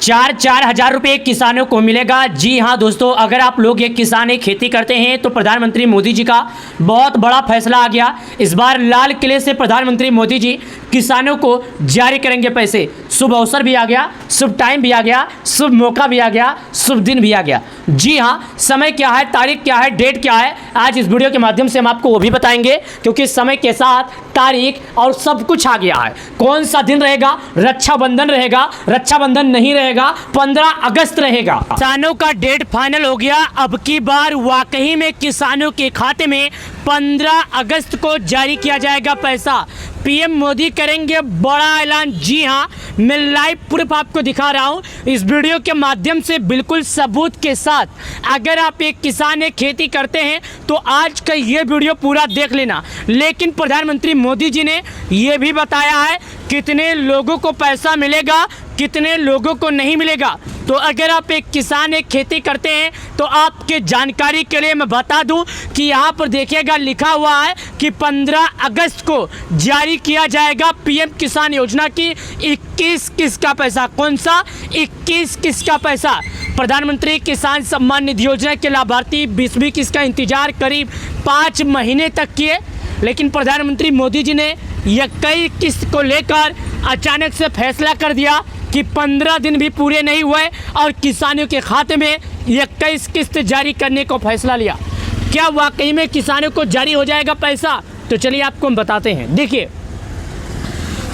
चार हजार रुपये किसानों को मिलेगा। जी हाँ दोस्तों, अगर आप लोग एक किसान एक खेती करते हैं तो प्रधानमंत्री मोदी जी का बहुत बड़ा फैसला आ गया। इस बार लाल किले से प्रधानमंत्री मोदी जी किसानों को जारी करेंगे पैसे। शुभ अवसर भी आ गया, शुभ टाइम भी आ गया, शुभ मौका भी आ गया, शुभ दिन भी आ गया। जी हाँ, समय क्या है, तारीख क्या है, डेट क्या है, आज इस वीडियो के माध्यम से हम आपको वो भी बताएंगे, क्योंकि समय के साथ तारीख और सब कुछ आ गया है। कौन सा दिन रहेगा? रक्षाबंधन रहेगा, रक्षाबंधन नहीं रहेगा, 15 अगस्त रहेगा। किसानों का डेट फाइनल हो गया। अब की बार वाकई में किसानों के खाते में 15 अगस्त को जारी किया जाएगा पैसा। पीएम मोदी करेंगे बड़ा ऐलान। जी हाँ, मैं लाइव प्रूफ आपको दिखा रहा हूँ इस वीडियो के माध्यम से, बिल्कुल सबूत के साथ। अगर आप एक किसान एक खेती करते हैं तो आज का ये वीडियो पूरा देख लेना। लेकिन प्रधानमंत्री मोदी जी ने ये भी बताया है कितने लोगों को पैसा मिलेगा, कितने लोगों को नहीं मिलेगा। तो अगर आप एक किसान एक खेती करते हैं तो आपके जानकारी के लिए मैं बता दूं कि यहाँ पर देखिएगा लिखा हुआ है कि 15 अगस्त को जारी किया जाएगा पीएम किसान योजना की 21 किस्त का पैसा। कौन सा? 21 किस्त का पैसा। प्रधानमंत्री किसान सम्मान निधि योजना के लाभार्थी 20वीं किस्त का इंतजार करीब 5 महीने तक किए, लेकिन प्रधानमंत्री मोदी जी ने 21 किस्त को लेकर अचानक से फैसला कर दिया कि 15 दिन भी पूरे नहीं हुए और किसानों के खाते में 21 किस्त जारी करने को फैसला लिया। क्या वाकई में किसानों को जारी हो जाएगा पैसा? तो चलिए आपको हम बताते हैं। देखिए,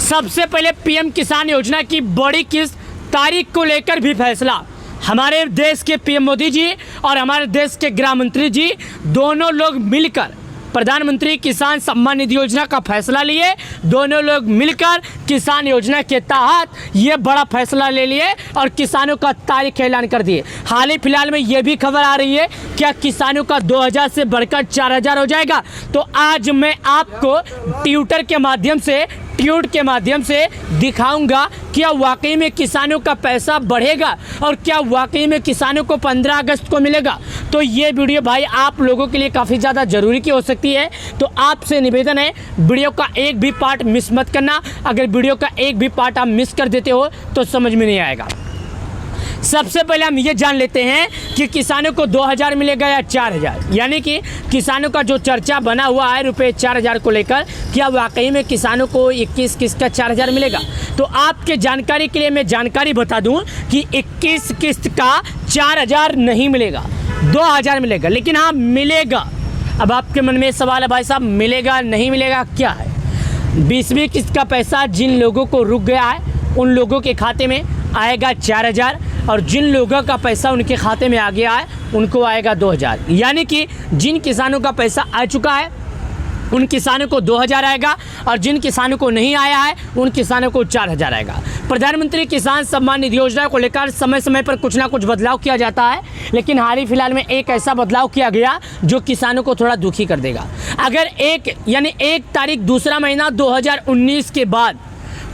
सबसे पहले पीएम किसान योजना की बड़ी किस्त तारीख को लेकर भी फैसला। हमारे देश के पीएम मोदी जी और हमारे देश के गृह मंत्री जी दोनों लोग मिलकर प्रधानमंत्री किसान सम्मान निधि योजना का फैसला लिए। दोनों लोग मिलकर किसान योजना के तहत ये बड़ा फैसला ले लिए और किसानों का तारीख ऐलान कर दिए। हाल ही फिलहाल में ये भी खबर आ रही है क्या किसानों का 2000 से बढ़कर 4000 हो जाएगा। तो आज मैं आपको ट्विटर के माध्यम से दिखाऊंगा क्या वाकई में किसानों का पैसा बढ़ेगा और क्या वाकई में किसानों को 15 अगस्त को मिलेगा। तो ये वीडियो भाई आप लोगों के लिए काफ़ी ज़्यादा ज़रूरी की हो सकती है। तो आपसे निवेदन है वीडियो का एक भी पार्ट मिस मत करना। अगर वीडियो का एक भी पार्ट आप मिस कर देते हो तो समझ में नहीं आएगा। सबसे पहले हम ये जान लेते हैं कि किसानों को 2000 मिलेगा या 4000, यानी कि किसानों का जो चर्चा बना हुआ है रुपये 4000 को लेकर, क्या वाकई में किसानों को 21 किस्त का 4000 मिलेगा। तो आपके जानकारी के लिए मैं जानकारी बता दूं कि 21 किस्त का 4000 नहीं मिलेगा, 2000 मिलेगा। लेकिन हाँ, मिलेगा। अब आपके मन में सवाल है भाई साहब, मिलेगा नहीं मिलेगा क्या है? 20वीं किस्त का पैसा जिन लोगों को रुक गया है उन लोगों के खाते में आएगा 4000 और जिन लोगों का पैसा उनके खाते में आ गया है उनको आएगा 2000। यानी कि जिन किसानों का पैसा आ चुका है उन किसानों को 2000 आएगा और जिन किसानों को नहीं आया है उन किसानों को 4000 आएगा। प्रधानमंत्री किसान सम्मान निधि योजना को लेकर समय समय पर कुछ ना कुछ बदलाव किया जाता है, लेकिन हाल ही फिलहाल में एक ऐसा बदलाव किया गया जो किसानों को थोड़ा दुखी कर देगा। अगर 1 तारीख दूसरा महीना 2019 के बाद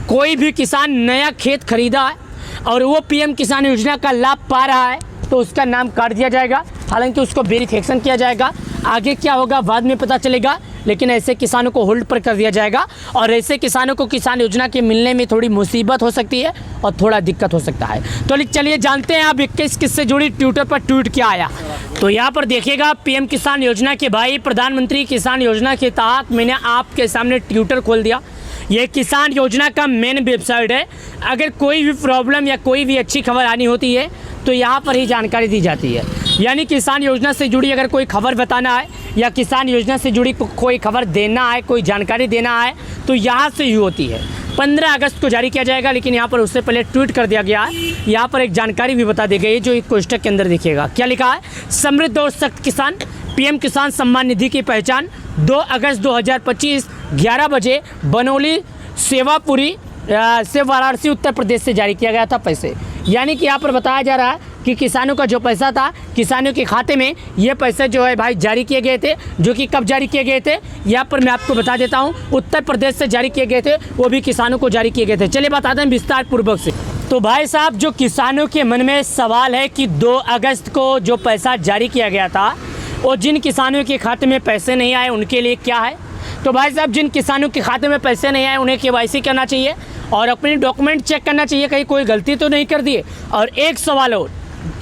कोई भी किसान नया खेत खरीदा है और वो पीएम किसान योजना का लाभ पा रहा है तो उसका नाम काट दिया जाएगा। हालांकि उसको वेरिफिकेशन किया जाएगा, आगे क्या होगा बाद में पता चलेगा, लेकिन ऐसे किसानों को होल्ड पर कर दिया जाएगा और ऐसे किसानों को किसान योजना के मिलने में थोड़ी मुसीबत हो सकती है और थोड़ा दिक्कत हो सकता है। तो चलिए जानते हैं अब 21 किस्त से जुड़ी ट्विटर पर ट्वीट क्या आया। तो यहाँ पर देखिएगा पीएम किसान योजना के भाई प्रधानमंत्री किसान योजना के तहत मैंने आपके सामने ट्विटर खोल दिया। ये किसान योजना का मेन वेबसाइट है। अगर कोई भी प्रॉब्लम या कोई भी अच्छी खबर आनी होती है तो यहाँ पर ही जानकारी दी जाती है। यानी किसान योजना से जुड़ी अगर कोई खबर बताना है या किसान योजना से जुड़ी कोई खबर देना है, कोई जानकारी देना है तो यहाँ से ही होती है। 15 अगस्त को जारी किया जाएगा, लेकिन यहाँ पर उससे पहले ट्वीट कर दिया गया है। यहाँ पर एक जानकारी भी बता दी गई है जो एक कोष्टक के अंदर दिखेगा। क्या लिखा है? समृद्ध और सख्त किसान पीएम किसान सम्मान निधि की पहचान 2 अगस्त 2025 11 बजे बनौली सेवापुरी से वाराणसी उत्तर प्रदेश से जारी किया गया था पैसे। यानी कि यहाँ पर बताया जा रहा है कि किसानों का जो पैसा था किसानों के खाते में ये पैसे जो है भाई जारी किए गए थे, जो कि कब जारी किए गए थे यहाँ पर मैं आपको बता देता हूँ। उत्तर प्रदेश से जारी किए गए थे, वो भी किसानों को जारी किए गए थे। चलिए बताते हैं विस्तार पूर्वक से। तो भाई साहब, जो किसानों के मन में सवाल है कि 2 अगस्त को जो पैसा जारी किया गया था वो जिन किसानों के खाते में पैसे नहीं आए उनके लिए क्या है। तो भाई साहब, जिन किसानों के खाते में पैसे नहीं आए उन्हें केवाईसी करना चाहिए और अपने डॉक्यूमेंट चेक करना चाहिए कहीं कोई गलती तो नहीं कर दिए। और एक सवाल और,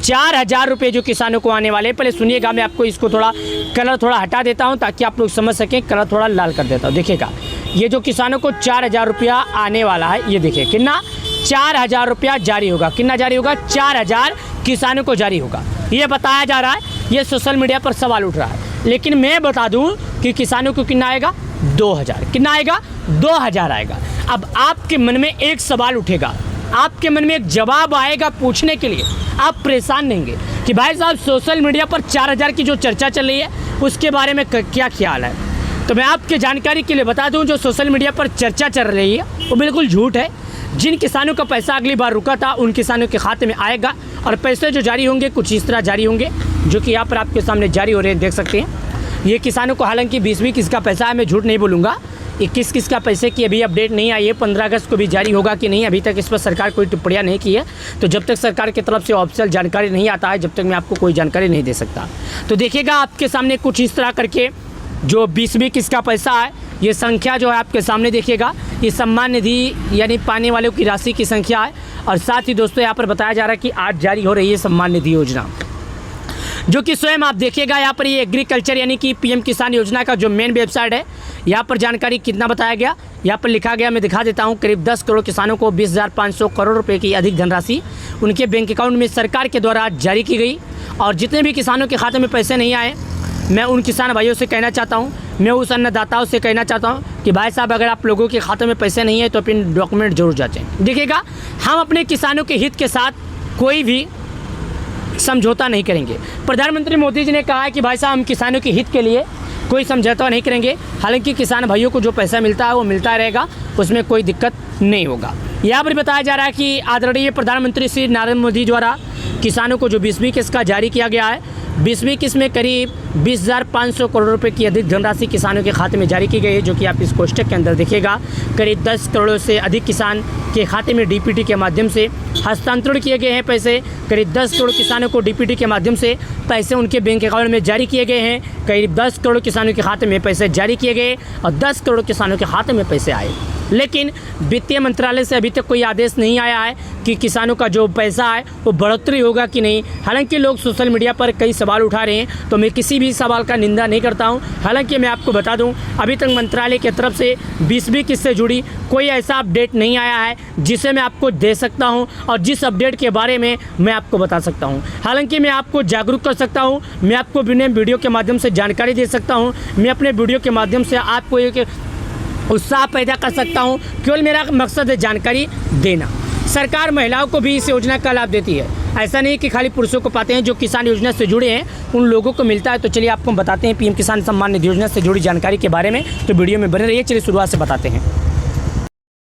4,000 रुपये जो किसानों को आने वाले, पहले सुनिएगा, मैं आपको इसको थोड़ा कलर थोड़ा हटा देता हूं ताकि आप लोग समझ सकें। कलर थोड़ा लाल कर देता हूं। देखिएगा, ये जो किसानों को 4,000 रुपया आने वाला है, ये देखिए कितना 4,000 रुपया जारी होगा। कितना जारी होगा? 4,000 किसानों को जारी होगा, ये बताया जा रहा है। ये सोशल मीडिया पर सवाल उठ रहा है, लेकिन मैं बता दूं कि किसानों को कितना आएगा? 2,000। कितना आएगा? 2,000 आएगा। अब आपके मन में एक सवाल उठेगा, आपके मन में एक जवाब आएगा पूछने के लिए, आप परेशान नहीं होंगे कि भाई साहब सोशल मीडिया पर 4,000 की जो चर्चा चल रही है उसके बारे में क्या ख्याल है। तो मैं आपके जानकारी के लिए बता दूं, जो सोशल मीडिया पर चर्चा चल रही है वो बिल्कुल झूठ है। जिन किसानों का पैसा अगली बार रुका था उन किसानों के खाते में आएगा, और पैसे जो जारी होंगे कुछ इस तरह जारी होंगे जो कि यहाँ पर आपके सामने जारी हो रहे हैं, देख सकते हैं। ये किसानों को हालांकि 20 किसका पैसा है, मैं झूठ नहीं बोलूँगा, 21 किसका पैसे की अभी अपडेट नहीं आई है। 15 अगस्त को भी जारी होगा कि नहीं, अभी तक इस पर सरकार कोई टिप्पणियाँ नहीं की है। तो जब तक सरकार की तरफ से ऑफिशियल जानकारी नहीं आता है, जब तक मैं आपको कोई जानकारी नहीं दे सकता। तो देखिएगा आपके सामने कुछ इस तरह करके जो 20 किसका पैसा है, ये संख्या जो है आपके सामने देखिएगा, ये सम्मान निधि यानी पाने वालों की राशि की संख्या है। और साथ ही दोस्तों यहाँ पर बताया जा रहा है कि आज जारी हो रही है सम्मान निधि योजना, जो कि स्वयं आप देखिएगा यहाँ पर ये एग्रीकल्चर यानी कि पीएम किसान योजना का जो मेन वेबसाइट है, यहाँ पर जानकारी कितना बताया गया, यहाँ पर लिखा गया, मैं दिखा देता हूँ। करीब 10 करोड़ किसानों को 20,500 करोड़ रुपए की अधिक धनराशि उनके बैंक अकाउंट में सरकार के द्वारा जारी की गई। और जितने भी किसानों के खाते में पैसे नहीं आए, मैं उन किसान भाइयों से कहना चाहता हूँ, मैं उस अन्नदाताओं से कहना चाहता हूँ कि भाई साहब अगर आप लोगों के खाते में पैसे नहीं है तो अपने डॉक्यूमेंट जरूर जांचें। देखिएगा, हम अपने किसानों के हित के साथ कोई भी समझौता नहीं करेंगे। प्रधानमंत्री मोदी जी ने कहा है कि भाई साहब हम किसानों के हित के लिए कोई समझौता नहीं करेंगे। हालांकि किसान भाइयों को जो पैसा मिलता है वो मिलता रहेगा, उसमें कोई दिक्कत नहीं होगा। यहाँ पर बताया जा रहा है कि आदरणीय प्रधानमंत्री श्री नरेंद्र मोदी द्वारा किसानों को जो 20वीं किस्त का जारी किया गया है, 20वीं किस्त में करीब 20,500 करोड़ रुपए की अधिक धनराशि किसानों के खाते में जारी की गई है, जो कि आप इस कोष्टक के अंदर देखिएगा। करीब 10 करोड़ से अधिक किसान के खाते में डीपीटी के माध्यम से हस्तांतरण किए गए हैं पैसे। करीब 10 करोड़ किसानों को डीपीटी के माध्यम से पैसे उनके बैंक अकाउंट में जारी किए गए हैं। करीब 10 करोड़ किसानों के खाते में पैसे जारी किए गए और 10 करोड़ किसानों के खाते में पैसे आए। लेकिन वित्तीय मंत्रालय से अभी तक कोई आदेश नहीं आया है कि किसानों का जो पैसा है वो बढ़ोतरी होगा कि नहीं। हालांकि लोग सोशल मीडिया पर कई सवाल उठा रहे हैं, तो मैं किसी भी सवाल का निंदा नहीं करता हूं। हालांकि मैं आपको बता दूं, अभी तक मंत्रालय की तरफ से 20वीं किस्त से जुड़ी कोई ऐसा अपडेट नहीं आया है जिसे मैं आपको दे सकता हूं और जिस अपडेट के बारे में मैं आपको बता सकता हूं। हालांकि मैं आपको जागरूक कर सकता हूं, मैं आपको बिना वीडियो के माध्यम से जानकारी दे सकता हूं, मैं अपने वीडियो के माध्यम से आपको एक उत्साह पैदा कर सकता हूं। केवल मेरा मकसद है जानकारी देना। सरकार महिलाओं को भी इस योजना का लाभ देती है, ऐसा नहीं कि खाली पुरुषों को पाते हैं। जो किसान योजना से जुड़े हैं उन लोगों को मिलता है। तो चलिए आपको बताते हैं पीएम किसान सम्मान निधि योजना से जुड़ी जानकारी के बारे में, तो वीडियो में बने रहिए। चलिए शुरुआत से बताते हैं।